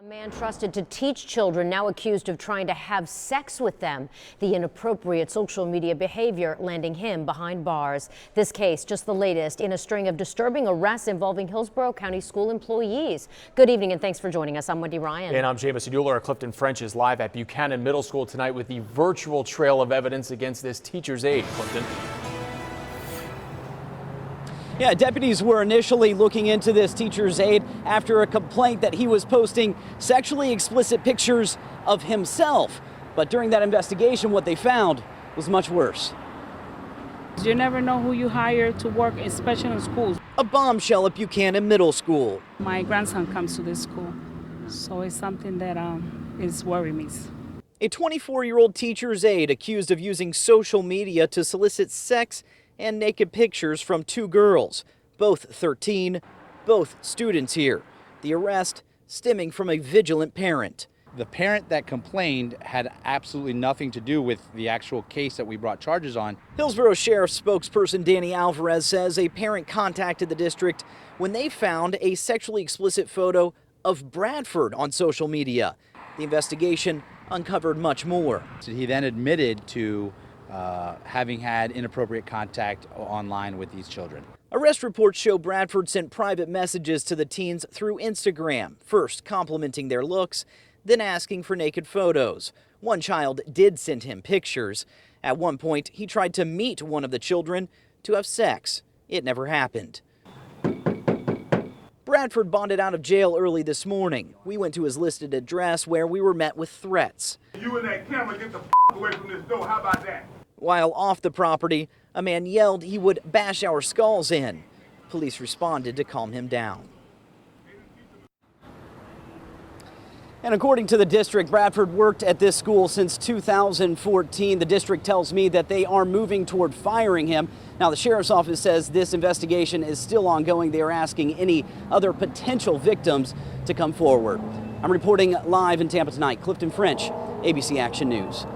Man trusted to teach children now accused of trying to have sex with them. The inappropriate social media behavior landing him behind bars. This case just the latest in a string of disturbing arrests involving Hillsborough County school employees. Good evening and thanks for joining us. I'm Wendy Ryan. And I'm Jamison Euler. Clifton French is live at Buchanan Middle School tonight with the virtual trail of evidence against this teacher's aide. Clifton. Yeah, deputies were initially looking into this teacher's aide after a complaint that he was posting sexually explicit pictures of himself. But during that investigation, what they found was much worse. You never know who you hire to work, especially in schools. A bombshell at Buchanan Middle School. My grandson comes to this school, so it's something that is worrying me. A 24-year-old teacher's aide accused of using social media to solicit sex and naked pictures from two girls, both 13, both students here. The arrest stemming from a vigilant parent. The parent that complained had absolutely nothing to do with the actual case that we brought charges on. Hillsborough Sheriff's spokesperson Danny Alvarez says a parent contacted the district when they found a sexually explicit photo of Bradford on social media. The investigation uncovered much more. So he then admitted to having had inappropriate contact online with these children. Arrest reports show Bradford sent private messages to the teens through Instagram, first complimenting their looks, then asking for naked photos. One child did send him pictures. At one point, he tried to meet one of the children to have sex. It never happened. Bradford bonded out of jail early this morning. We went to his listed address where we were met with threats. You and that camera, get the away from this door. How about that? While off the property, a man yelled he would bash our skulls in. Police responded to calm him down. And according to the district, Bradford worked at this school since 2014. The district tells me that they are moving toward firing him. Now, the sheriff's office says this investigation is still ongoing. They are asking any other potential victims to come forward. I'm reporting live in Tampa tonight. Clifton French, ABC Action News.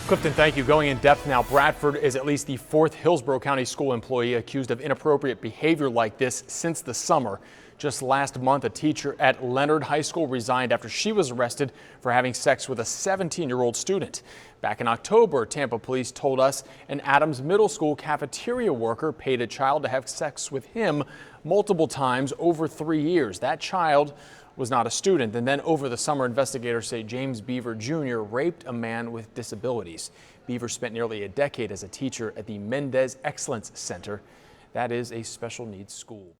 Clifton, thank you. Going in depth now, Bradford is at least the fourth Hillsborough County school employee accused of inappropriate behavior like this since the summer. Just last month, a teacher at Leonard High School resigned after she was arrested for having sex with a 17-year-old student. Back in October, Tampa police told us an Adams Middle School cafeteria worker paid a child to have sex with him multiple times over 3 years. That child was not a student. And then over the summer, investigators say James Beaver Jr. raped a man with disabilities. Beaver spent nearly a decade as a teacher at the Mendez Excellence Center. That is a special needs school.